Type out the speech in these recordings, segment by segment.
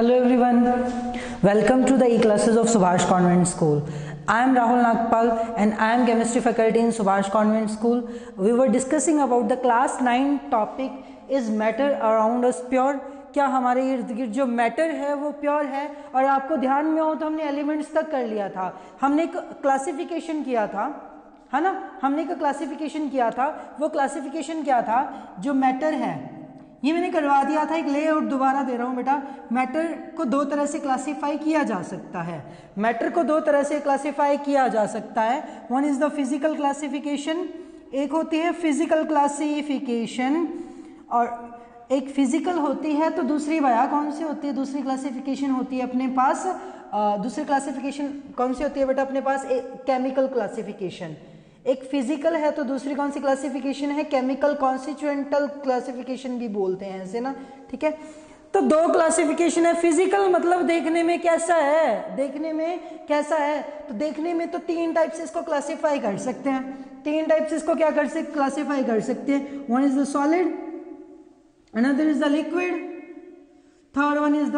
Hello everyone, welcome to the e-classes of Subhash Convent School. I am Rahul Nagpal and I am chemistry faculty in Subhash Convent School. We were discussing about the class 9 topic is matter around us pure. क्या हमारे इर्द गिर्द जो matter है वो pure है? और आपको ध्यान में हो तो हमने एलिमेंट्स तक कर लिया था, हमने एक क्लासिफिकेशन किया था, है ना, हमने एक क्लासिफिकेशन किया था। वो क्लासिफिकेशन क्या था? जो मैटर है ये मैंने करवा दिया था, एक लेआउट दोबारा दे रहा हूँ बेटा। मैटर को दो तरह से क्लासिफाई किया जा सकता है, मैटर को दो तरह से क्लासिफाई किया जा सकता है। One is the physical classification, एक होती है फिजिकल क्लासिफिकेशन और एक फिजिकल होती है, तो दूसरी भैया कौन सी होती है? दूसरी क्लासिफिकेशन होती है अपने पास, दूसरी क्लासिफिकेशन कौन सी होती है बेटा अपने पास? Chemical classification. एक फिजिकल है तो दूसरी कौन सी क्लासिफिकेशन है? केमिकल कॉन्स्टिट्यूएंटल क्लासिफिकेशन भी बोलते हैं ऐसे ना, ठीक है। तो दो क्लासिफिकेशन है। फिजिकल मतलब देखने में कैसा है, देखने में कैसा है, तो देखने में तो तीन टाइप से इसको क्लासिफाई कर सकते हैं, तीन टाइप से इसको क्या कर सकते, क्लासिफाई कर सकते हैं। One is the solid, another is the liquid, third one is the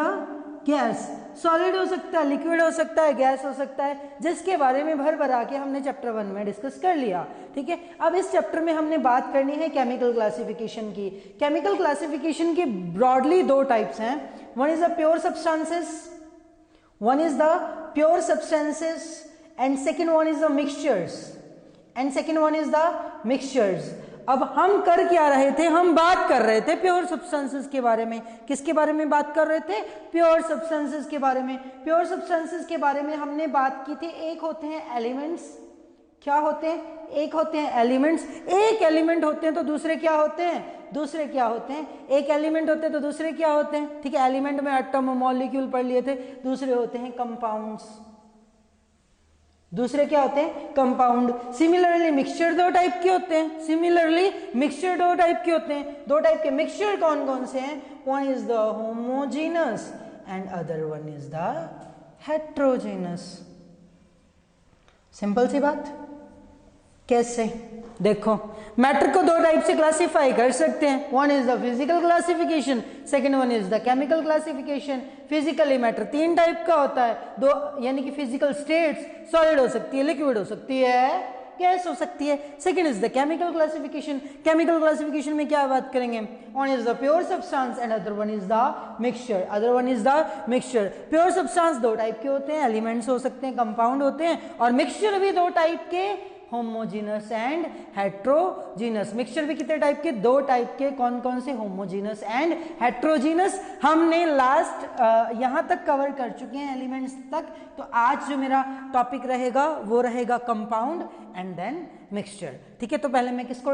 gas. Solid हो सकता है, लिक्विड हो सकता है, गैस हो सकता है, जिसके बारे में भर भरा के हमने चैप्टर 1 में डिस्कस कर लिया, ठीक है। अब इस चैप्टर में हमने बात करनी है केमिकल क्लासिफिकेशन की। केमिकल क्लासिफिकेशन के ब्रॉडली दो टाइप्स हैं। One is the pure substances, one is the pure substances and second one is the mixtures, and second one is the mixtures. अब हम कर क्या रहे थे? हम बात कर रहे थे प्योर सब्सटेंसेस के बारे में। किसके बारे में बात कर रहे थे? प्योर सब्सटेंसेस के बारे में। प्योर सब्सटेंसेस के बारे में हमने बात की थी, एक होते हैं एलिमेंट्स। क्या होते हैं? एक होते हैं एलिमेंट्स। एक एलिमेंट होते हैं तो दूसरे क्या होते हैं? दूसरे क्या होते हैं? एक एलिमेंट होते हैं तो दूसरे क्या होते हैं, ठीक है। एलिमेंट में एटम मॉलिक्यूल पढ़ लिए थे, दूसरे होते हैं कंपाउंड्स, दूसरे क्या होते हैं? कंपाउंड। सिमिलरली मिक्सचर दो टाइप के होते हैं, सिमिलरली मिक्सचर दो टाइप के होते हैं। दो टाइप के मिक्सचर कौन कौन से हैं? One is the homogenous and other one is the heterogenous. Simple सी बात। कैसे? देखो, मैटर को दो टाइप से क्लासिफाई कर सकते हैं। One is the physical classification, second one is the chemical classification. Physically matter तीन टाइप का होता है, दो यानी कि फिजिकल स्टेट्स, सॉलिड हो सकती है, लिक्विड हो सकती है, गैस हो सकती है। Second is the chemical classification. Chemical classification में क्या बात करेंगे? One is the pure substance and other one is the mixture, other one is the mixture. Pure substance दो टाइप के होते हैं, एलिमेंट्स हो सकते हैं, कंपाउंड होते हैं, और मिक्सचर भी दो टाइप के, होमोजीनस एंड हेट्रोजीनस। मिक्सचर भी कितने टाइप के? दो टाइप के। कौन कौन से? Homogeneous and heterogeneous. हमने लास्ट यहां तक कवर कर चुके हैं, एलिमेंट्स तक। तो आज जो मेरा टॉपिक रहेगा वो रहेगा कंपाउंड एंड देन मिक्सचर, ठीक है। तो पहले मैं किसको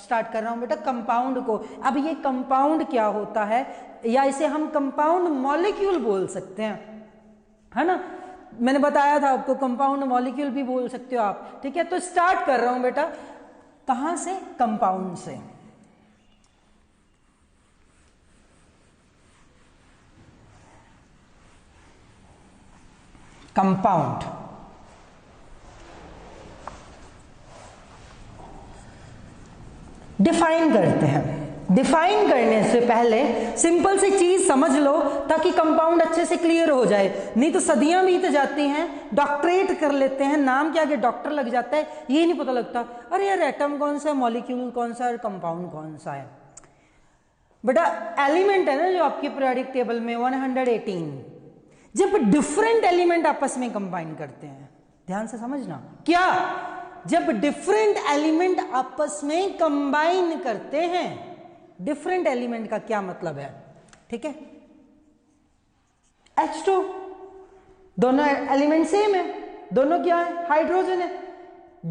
स्टार्ट कर रहा हूं बेटा? कंपाउंड को। अब ये कंपाउंड क्या होता है, या इसे हम कंपाउंड मॉलिक्यूल बोल सकते हैं, है ना। मैंने बताया था आपको, कंपाउंड मॉलिक्यूल भी बोल सकते हो आप, ठीक है। तो स्टार्ट कर रहा हूं बेटा, कहां से? कंपाउंड से। कंपाउंड डिफाइन करते हैं। डिफाइन करने से पहले सिंपल सी चीज समझ लो ताकि कंपाउंड अच्छे से क्लियर हो जाए। नहीं तो सदियां बीत जाती हैं, डॉक्टरेट कर लेते हैं, नाम के आगे डॉक्टर लग जाता है, ये नहीं पता लगता अरे यार एटम कौन सा है, मॉलिक्यूल कौन सा है, कंपाउंड कौन सा है। बेटा एलिमेंट है ना जो आपकी पीरियोडिक टेबल में 118, जब डिफरेंट एलिमेंट आपस में कंबाइन करते हैं, ध्यान से समझना, क्या? जब डिफरेंट एलिमेंट आपस में कंबाइन करते हैं। डिफरेंट एलिमेंट का क्या मतलब है, ठीक है? H2, दोनों एलिमेंट सेम है, दोनों क्या है? हाइड्रोजन है।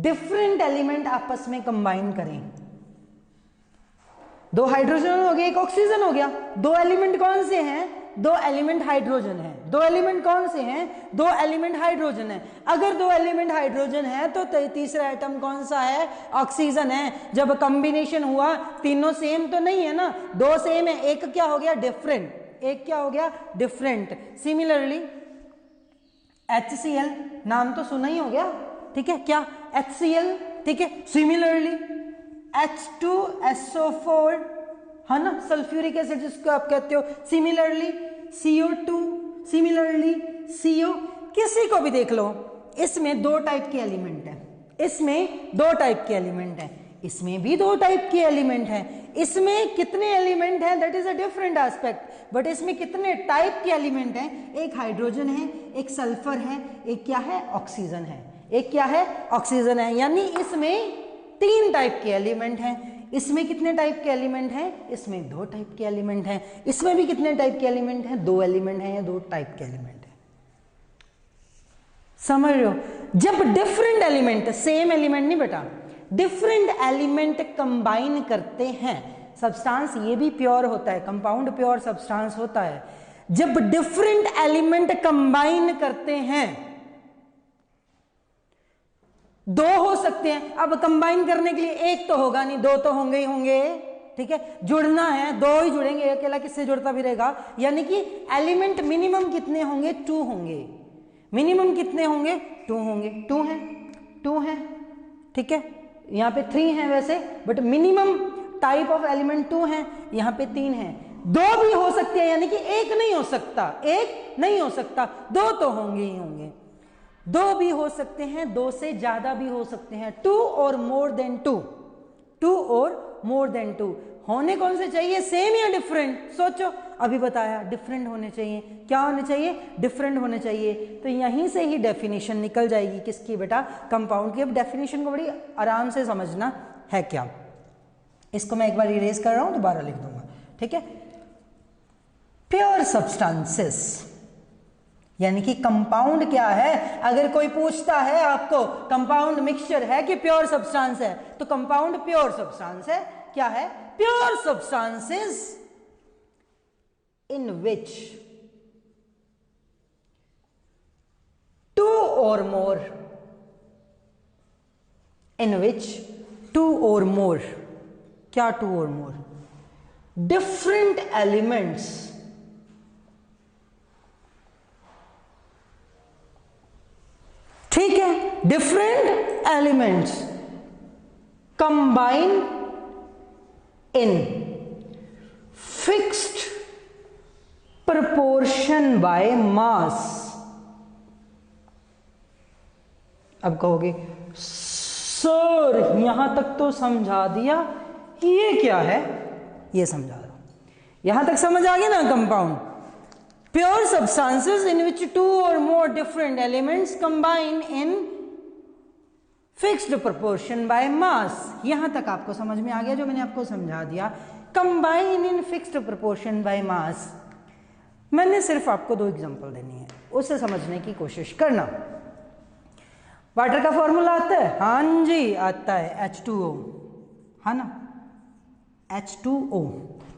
डिफरेंट एलिमेंट आपस में कंबाइन करें, दो हाइड्रोजन हो गया, एक ऑक्सीजन हो गया। दो एलिमेंट कौन से हैं? दो एलिमेंट हाइड्रोजन है। दो एलिमेंट कौन से हैं? दो एलिमेंट हाइड्रोजन है। अगर दो एलिमेंट हाइड्रोजन है तो तीसरा एटम कौन सा है? ऑक्सीजन है। जब कॉम्बिनेशन हुआ, तीनों सेम तो नहीं है ना, दो सेम है, एक क्या हो गया? डिफरेंट, एक क्या हो गया? डिफरेंट। सिमिलरली HCl, नाम तो सुना ही हो गया, ठीक है, क्या? HCl, ठीक है। सिमिलरली H2SO4, है ना, सल्फ्यूरिक एसिड जिसको आप कहते हो। सिमिलरली CO2, सिमिलरली CO, किसी को भी देख लो, इसमें दो टाइप के एलिमेंट है, इसमें दो टाइप के एलिमेंट है, इसमें भी दो टाइप के एलिमेंट हैं। इसमें कितने एलिमेंट हैं that is a different aspect, but इसमें कितने टाइप के एलिमेंट हैं, एक हाइड्रोजन है, एक सल्फर है, एक क्या है ऑक्सीजन है, एक क्या है ऑक्सीजन है, यानी इसमें तीन टाइप के एलिमेंट हैं। इसमें कितने टाइप के एलिमेंट हैं, इसमें दो टाइप के एलिमेंट हैं, इसमें भी कितने टाइप के एलिमेंट हैं, दो एलिमेंट हैं या दो टाइप के एलिमेंट हैं। समझ रहे हो, जब डिफरेंट एलिमेंट, सेम एलिमेंट नहीं बेटा, डिफरेंट एलिमेंट कंबाइन करते हैं, सब्सटेंस ये भी प्योर होता है, कंपाउंड प्योर सब्सटेंस होता है, जब डिफरेंट एलिमेंट कंबाइन करते हैं, दो हो सकते हैं, अब कंबाइन करने के लिए एक तो होगा नहीं, दो तो होंगे ही होंगे, ठीक है, जुड़ना है दो ही जुड़ेंगे, अकेला किससे जुड़ता भी रहेगा, यानी कि एलिमेंट मिनिमम कितने होंगे, टू होंगे, मिनिमम कितने होंगे, टू होंगे, टू है, ठीक है, यहाँ पे थ्री है वैसे, but minimum type of element two है, यहाँ पे तीन है, दो भी हो सकते हैं, यानी कि एक नहीं हो सकता, एक नहीं हो सकता, दो तो होंगे ही होंगे, दो भी हो सकते हैं, दो से ज्यादा भी हो सकते हैं, to or more than to, to or more than to, होने कौन से चाहिए, सेम या डिफरेंट, सोचो, अभी बताया डिफरेंट होने चाहिए, क्या होने चाहिए, डिफरेंट होने चाहिए, तो यहीं से ही डेफिनेशन निकल जाएगी किसकी बेटा, कंपाउंड की। अब डेफिनेशन को बड़ी आराम से समझना है, क्या इसको मैं एक बार इरेज कर रहा हूं, दोबारा लिख दूंगा, ठीक है। प्योर सब्सटेंसेस यानी कि कंपाउंड क्या है, अगर कोई पूछता है आपको कंपाउंड मिक्सचर है कि प्योर सब्सटेंस है, तो कंपाउंड प्योर सब्सटेंस है, क्या है, pure substances in which two or more, in which two or more, क्या two or more, different elements ठीक है, different elements combine in fixed proportion by mass। अब कहोगे सर यहां तक तो समझा दिया, ये क्या है, ये समझा दो, यहां तक समझ आ गया ना। Compound pure substances in which two or more different elements combine in fixed proportion by mass, यहां तक आपको समझ में आ गया जो मैंने आपको समझा दिया, combine in fixed proportion by मास। मैंने सिर्फ आपको दो एग्जांपल देनी है, उसे समझने की कोशिश करना। वाटर का फॉर्मूला आता है, हाँ जी आता है, H2O, है ना, H2O।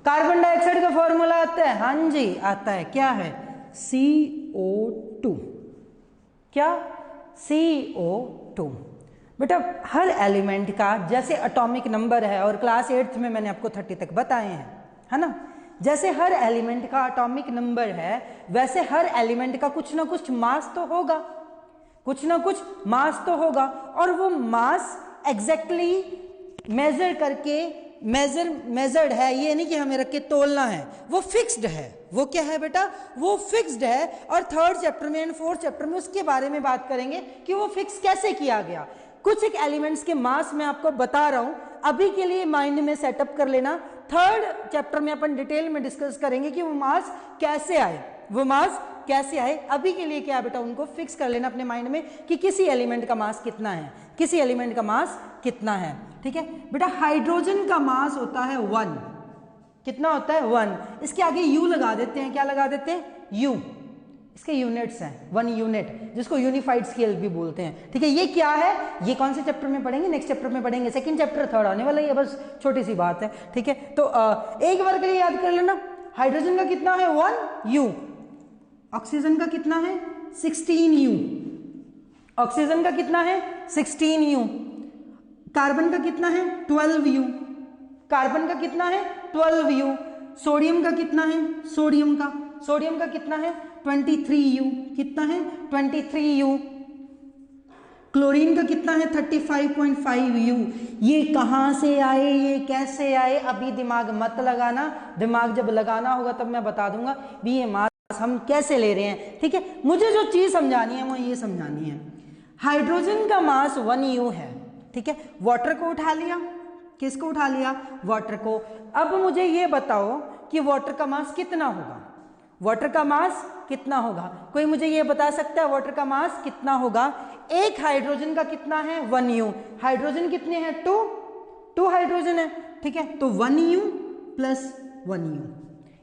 कार्बन डाइऑक्साइड का फॉर्मूला आता है, हाँ जी आता है, क्या है, CO2, क्या, CO2। बेटा हर एलिमेंट का जैसे एटॉमिक नंबर है, और क्लास 8th में मैंने आपको 30 तक बताए हैं, है ना, जैसे हर एलिमेंट का एटॉमिक नंबर है, वैसे हर एलिमेंट का कुछ ना कुछ मास तो होगा, कुछ ना कुछ मास तो होगा, और वो मास एग्जैक्टली मेजर करके मेजर्ड है, ये नहीं कि हमें रख के तोलना है, वो फिक्स्ड है, वो क्या है बेटा, वो फिक्स्ड है। और थर्ड चैप्टर में एंड फोर्थ चैप्टर में उसके बारे में बात करेंगे कि वो फिक्स कैसे किया गया। कुछ एक एलिमेंट्स के मास मैं आपको बता रहा हूं, अभी के लिए माइंड में सेटअप कर लेना, थर्ड चैप्टर में अपन डिटेल में डिस्कस करेंगे कि वो मास कैसे आए, वो मास कैसे आए। अभी के लिए क्या बेटा, उनको फिक्स कर लेना अपने माइंड में कि किसी एलिमेंट का मास कितना है, किसी एलिमेंट का मास कितना है, ठीक है बेटा। हाइड्रोजन का मास होता है 1, कितना होता है 1, इसके आगे यू लगा देते हैं, क्या लगा देते हैं, यू, इसके यूनिट्स हैं, 1 यूनिट, जिसको यूनिफाइड स्केल भी बोलते हैं, ठीक है। ये क्या है, ये कौन से चैप्टर में पढ़ेंगे, नेक्स्ट चैप्टर में पढ़ेंगे, सेकंड चैप्टर थर्ड आने वाला है, बस छोटी सी बात है, ठीक है। तो एक बार के लिए याद कर लेना, हाइड्रोजन का कितना है 1 यू, ऑक्सीजन का कितना है 16 यू, ऑक्सीजन का कितना है 16 यू, कार्बन का कितना है 12 यू, कार्बन का कितना है 12 यू, सोडियम का कितना है, सोडियम का कितना है 23 यू, कितना है 23 यू, क्लोरीन का कितना है 35.5 यू। ये कहां से आए, ये कैसे आए, अभी दिमाग मत लगाना, दिमाग जब लगाना होगा तब मैं बता दूंगा भी ये मास हम कैसे ले रहे हैं, ठीक है। मुझे जो चीज समझानी है वो ये समझानी है, हाइड्रोजन का मास 1u है, ठीक है। वाटर को उठा लिया, किसको उठा लिया, वाटर को। अब मुझे ये बताओ कि वाटर का मास कितना होगा, वाटर का मास कितना होगा, कोई मुझे ये बता सकता है वाटर का मास कितना होगा। एक हाइड्रोजन का कितना है 1u, हाइड्रोजन कितने हैं 2 हाइड्रोजन है, ठीक है। तो 1u प्लस 1u,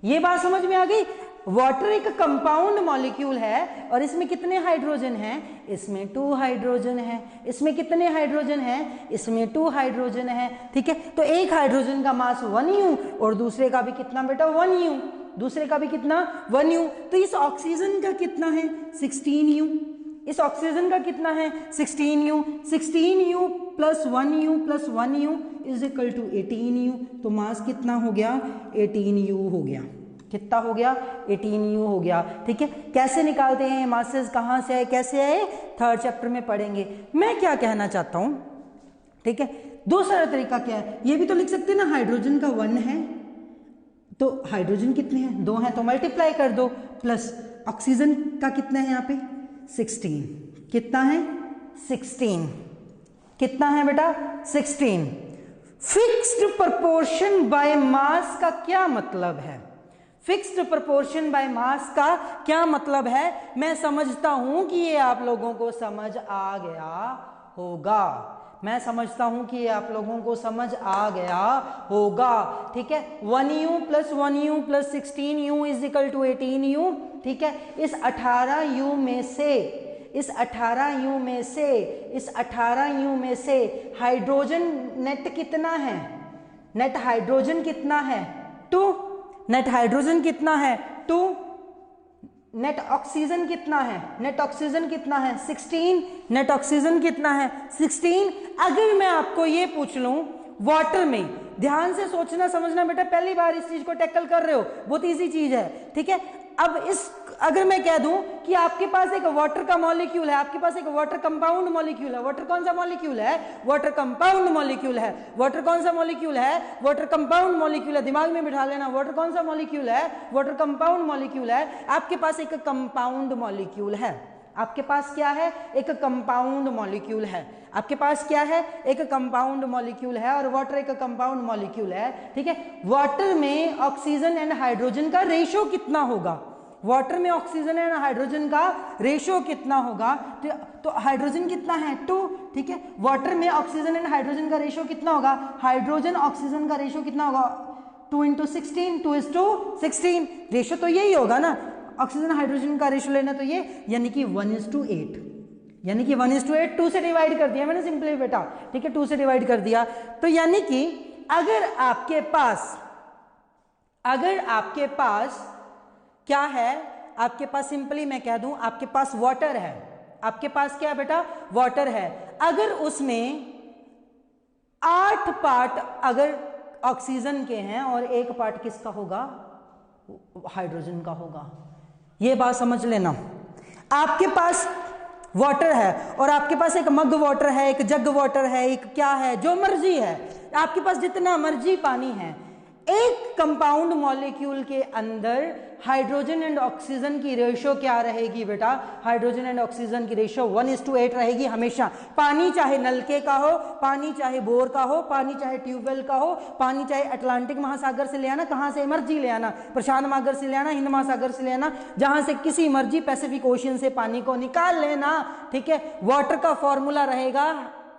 ये बात समझ में आ गई। वाटर एक कंपाउंड मॉलिक्यूल है और इसमें कितने हाइड्रोजन हैं, इसमें 2 हाइड्रोजन है। इसमें कितने हाइड्रोजन हैं, इसमें 2 हाइड्रोजन है, ठीक है। तो एक हाइड्रोजन का मास 1u और दूसरे का भी कितना बेटा 1u, दूसरे का भी कितना 1u। तो इस ऑक्सीजन का कितना है 16u, इस ऑक्सीजन का कितना है 16u, 16u plus 1u plus 1u is equal to 18u। तो मास कितना हो गया 18u हो गया, कितना हो गया 18u हो गया, ठीक है। कैसे निकालते हैं मासेस, कहां से आए, कैसे आए, 3rd चैप्टर में पढ़ेंगे। मैं क्या कहना चाहता हूं, ठीक है, दूसरा तरीका क्या है, ये भी तो लिख सकते हैं ना, हाइड्रोजन का 1 है तो हाइड्रोजन कितने हैं 2 हैं तो मल्टीप्लाई कर दो, प्लस ऑक्सीजन का कितना है यहाँ पे 16, कितना है 16, कितना है बेटा 16। फिक्स्ड प्रोपोर्शन बाय मास का क्या मतलब है, फिक्स्ड प्रोपोर्शन बाय मास का क्या मतलब है। मैं समझता हूं कि ये आप लोगों को समझ आ गया होगा, मैं समझता हूं कि ये आप लोगों को समझ आ गया होगा, ठीक है। 1u plus 1u plus 16u is equal to 18u, ठीक है। इस 18u में से, इस 18u में से, इस 18u में से हाइड्रोजन नेट कितना है, नेट हाइड्रोजन कितना है 2, नेट हाइड्रोजन कितना है 2, नेट ऑक्सीजन कितना है, नेट ऑक्सीजन कितना है 16, नेट ऑक्सीजन कितना है 16। अगर मैं आपको ये पूछ लूं वाटर में, ध्यान से सोचना समझना बेटा, पहली बार इस चीज को टैकल कर रहे हो, बहुत इजी चीज है, ठीक है। अब इस, अगर मैं कह दूं कि आपके पास एक वाटर का मॉलिक्यूल है, आपके पास एक वाटर कंपाउंड मॉलिक्यूल है, वाटर कौन सा मॉलिक्यूल है, वाटर कंपाउंड मॉलिक्यूल है, वाटर कौन सा मॉलिक्यूल है, वाटर कंपाउंड मॉलिक्यूल है, दिमाग में बिठा लेना, वाटर कौन सा मॉलिक्यूल है, वाटर कंपाउंड मॉलिक्यूल है। आपके पास एक कंपाउंड मॉलिक्यूल है, आपके पास क्या है, एक कंपाउंड मॉलिक्यूल है, आपके पास क्या है, एक कंपाउंड मॉलिक्यूल है, और वाटर एक कंपाउंड मॉलिक्यूल है, ठीक है। वाटर में ऑक्सीजन एंड हाइड्रोजन का रेशो कितना होगा, वाटर में ऑक्सीजन एंड हाइड्रोजन का रेशो कितना होगा, तो हाइड्रोजन कितना है 2, ठीक है। वाटर में ऑक्सीजन एंड हाइड्रोजन का रेशो कितना होगा, हाइड्रोजन ऑक्सीजन का रेशो कितना होगा 2 × 16, 2:16, रेशो तो यही होगा ना, ऑक्सीजन हाइड्रोजन का रेशो लेना तो ये, यानी कि 1:8, यानी कि 1:8, 2 से डिवाइड कर दिया मैंने सिंपली बेटा, ठीक है, 2 से डिवाइड कर दिया। तो यानी कि अगर आपके पास क्या है, आपके पास सिंपली मैं कह दूं आपके पास वाटर है, आपके पास क्या बेटा वाटर है, अगर उसमें 8 पार्ट अगर ऑक्सीजन के हैं और 1 पार्ट किसका होगा, हाइड्रोजन का होगा, ये बात समझ लेना। आपके पास वाटर है और आपके पास एक मग वाटर है, एक जग वाटर है, एक क्या है, जो मर्जी है, आपके पास जितना मर्जी पानी है, एक कंपाउंड मॉलिक्यूल के अंदर हाइड्रोजन एंड ऑक्सीजन की रेशो क्या रहेगी बेटा, हाइड्रोजन एंड ऑक्सीजन की रेशो 1:8 रहेगी हमेशा। पानी चाहे नलके का हो, पानी चाहे बोर का हो, पानी चाहे ट्यूबवेल का हो, पानी चाहे अटलांटिक महासागर से ले आना, कहां से मर्जी ले आना, प्रशांत महासागर से ले आना, हिंद महासागर से ले आना, जहां से किसी मर्जी पैसिफिक ओशियन से पानी को निकाल लेना, ठीक है। वाटर का फॉर्मूला रहेगा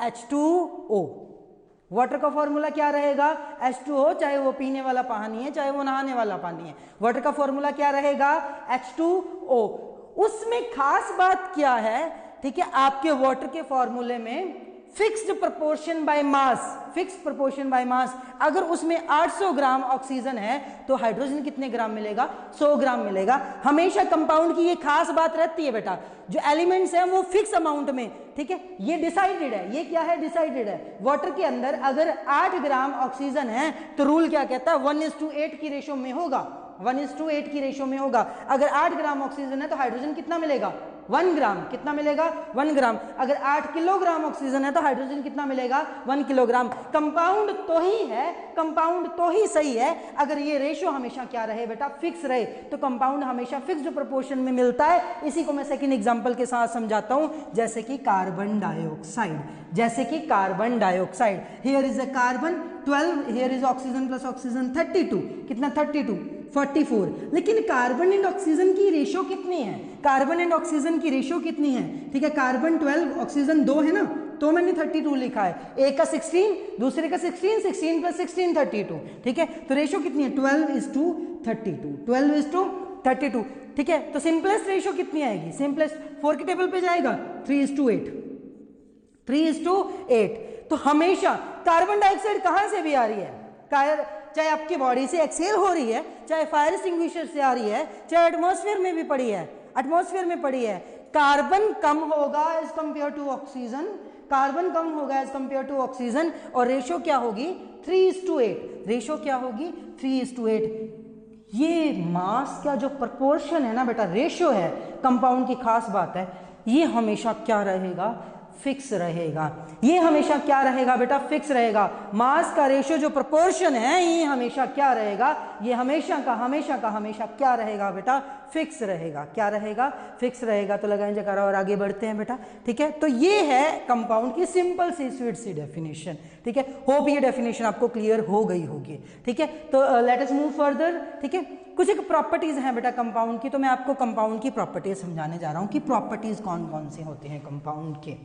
H2O, वाटर का फॉर्मूला क्या रहेगा H2O, चाहे वो पीने वाला पानी है चाहे वो नहाने वाला पानी है, वाटर का फॉर्मूला क्या रहेगा H2O। उसमें खास बात क्या है, ठीक है, आपके वाटर के फॉर्मूले में fixed proportion by mass, fixed proportion by मास, अगर उसमें 800 ग्राम ऑक्सीजन है तो हाइड्रोजन कितने ग्राम मिलेगा, 100 ग्राम मिलेगा। हमेशा कंपाउंड की ये खास बात रहती है बेटा, जो एलिमेंट्स हैं वो फिक्स अमाउंट में, ठीक है, ये डिसाइडेड है, ये क्या है डिसाइडेड है। वाटर के अंदर अगर 8 ग्राम ऑक्सीजन है तो रूल क्या कहता है 1:8 की रेशो में होगा, 1:8 की रेशो में होगा। अगर 8 ग्राम ऑक्सीजन है तो हाइड्रोजन कितना मिलेगा 1 ग्राम, कितना मिलेगा 1 ग्राम। अगर 8 किलोग्राम ऑक्सीजन है तो हाइड्रोजन कितना मिलेगा 1 किलोग्राम। कंपाउंड तो ही है, कंपाउंड तो ही सही है अगर ये रेशियो हमेशा क्या रहे बेटा, फिक्स रहे। तो कंपाउंड हमेशा फिक्स्ड प्रोपोर्शन में मिलता है। इसी को मैं सेकंड एग्जांपल के साथ समझाता हूं, जैसे कि कार्बन डाइऑक्साइड, जैसे कि carbon dioxide, here is a carbon 12, here is oxygen plus oxygen 32, कितना 32 44। लेकिन कार्बन एंड ऑक्सीजन की रेशियो कितनी है, कार्बन एंड ऑक्सीजन की रेशियो कितनी है, ठीक है, कार्बन 12 ऑक्सीजन 2 है ना, तो मैंने 32 लिखा है, एक का 16 दूसरे का 16, 16 प्लस 16 32, ठीक है। तो रेशियो कितनी है 12:32, 12:32, ठीक है। तो सिंपलेस्ट रेशियो कितनी आएगी, सिंपलेस्ट 4 के टेबल पे जाएगा 3:8, 3:8। तो हमेशा कार्बन डाइऑक्साइड कहां से भी आ रही है, चाहे आपकी बॉडी से एक्सहेल हो रही है, चाहे फायर एक्सटिंग्विशर से आ रही है, चाहे एटमॉस्फेयर में भी पड़ी है, एटमॉस्फेयर में पड़ी है, कार्बन कम होगा as compare to oxygen, carbon कम होगा एज कंपेयर टू ऑक्सीजन, और रेशियो क्या होगी 3:8, रेशियो क्या होगी 3:8। ये मास का जो प्रपोर्शन है ना बेटा, रेशियो है, कंपाउंड की खास बात है, ये हमेशा क्या रहेगा, फिक्स रहेगा। ये हमेशा क्या रहेगा बेटा, फिक्स रहेगा। मास का रेशियो जो प्रोपोर्शन है ये हमेशा क्या रहेगा, ये हमेशा का क्या रहेगा बेटा, फिक्स रहेगा। क्या रहेगा, फिक्स रहेगा। तो लगाएं जकारा और आगे बढ़ते हैं बेटा, ठीक है। तो ये है कंपाउंड की सिंपल सी स्वीट सी डेफिनेशन, ठीक है। होप ये डेफिनेशन आपको क्लियर हो गई होगी, ठीक है। तो लेट अस मूव फर्दर, ठीक है। कुछ एक प्रॉपर्टीज हैं बेटा कंपाउंड की, तो मैं आपको कंपाउंड की प्रॉपर्टीज समझाने जा रहा हूं कि प्रॉपर्टीज कौन कौन से होते हैं कंपाउंड के।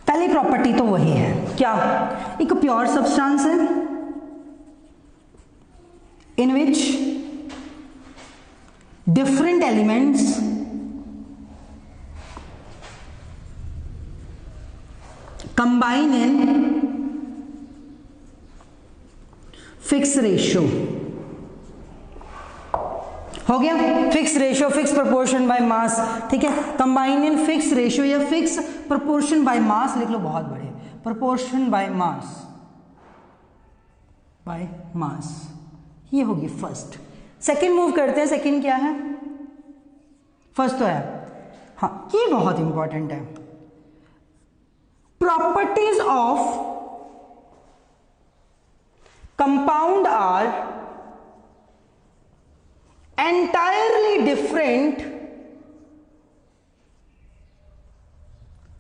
पहली प्रॉपर्टी तो वही है, क्या, एक प्योर सब्सटेंस है in which different elements combine in fix ratio. हो गया, fix ratio, fix proportion by mass, ठीक है। कंबाइन इन फिक्स रेशियो या फिक्स प्रोपोर्शन बाय मास लिख लो, बहुत बढ़िया, proportion by mass, by mass, ये होगी फर्स्ट। सेकंड मूव करते हैं, सेकंड क्या है, फर्स्ट तो है, हाँ ये बहुत इंपॉर्टेंट है, properties of compound are entirely different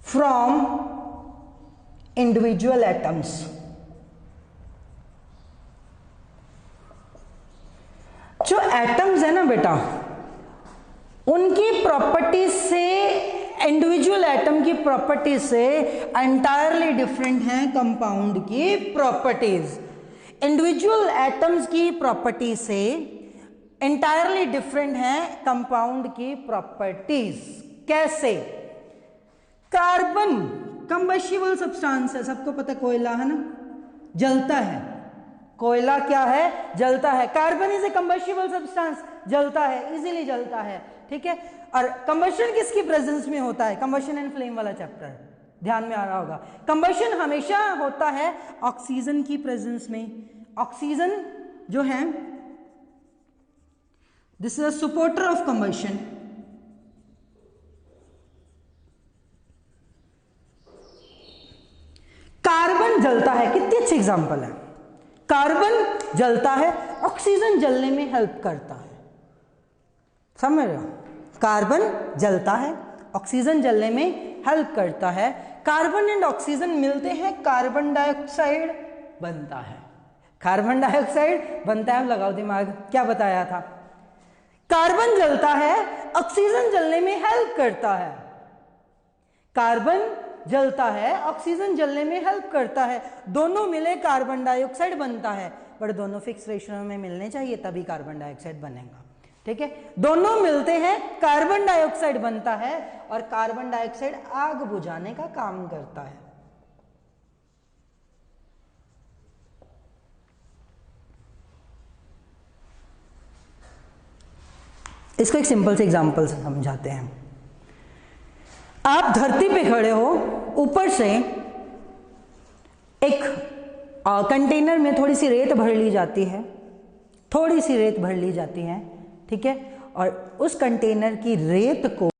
from individual atoms। जो एटम्स है ना बेटा, उनकी प्रॉपर्टी से, इंडिविजुअल एटम की प्रॉपर्टी से एंटायरली डिफरेंट है कंपाउंड की प्रॉपर्टीज। इंडिविजुअल एटम्स की प्रॉपर्टी से एंटायरली डिफरेंट है कंपाउंड की प्रॉपर्टीज। कैसे, कार्बन कंबस्टिबल सब्सटेंस है, सबको पता, कोयला है ना, जलता है, कोयला क्या है, जलता है। Carbon is a combustible substance, जलता है, इजीली जलता है, ठीक है। और कंबशन किसकी प्रेजेंस में होता है, कंबशन एंड फ्लेम वाला चैप्टर ध्यान में आ रहा होगा। कंबशन हमेशा होता है ऑक्सीजन की प्रेजेंस में। ऑक्सीजन जो है, this is a supporter of combustion. Carbon जलता है, कितनी अच्छी एग्जांपल है, कार्बन जलता है, ऑक्सीजन जलने में हेल्प करता है, समझ रहे हो, कार्बन जलता है, ऑक्सीजन जलने में हेल्प करता है। कार्बन एंड ऑक्सीजन मिलते हैं, कार्बन डाइऑक्साइड बनता है, कार्बन डाइऑक्साइड बनता है। लगाओ दिमाग, क्या बताया था, कार्बन जलता है, ऑक्सीजन जलने में हेल्प करता है, कार्बन जलता है, ऑक्सीजन जलने में हेल्प करता है, दोनों मिले कार्बन डाइऑक्साइड बनता है। पर दोनों फिक्स रेशियो में मिलने चाहिए, तभी कार्बन डाइऑक्साइड बनेगा, ठीक है। दोनों मिलते हैं, कार्बन डाइऑक्साइड बनता है, और कार्बन डाइऑक्साइड आग बुझाने का काम करता है। इसको एक सिंपल से एग्जांपल से समझाते हैं। आप धरती पे खड़े हो, ऊपर से एक कंटेनर में थोड़ी सी रेत भर ली जाती है, थोड़ी सी रेत भर ली जाती है, ठीक है, और उस कंटेनर की रेत को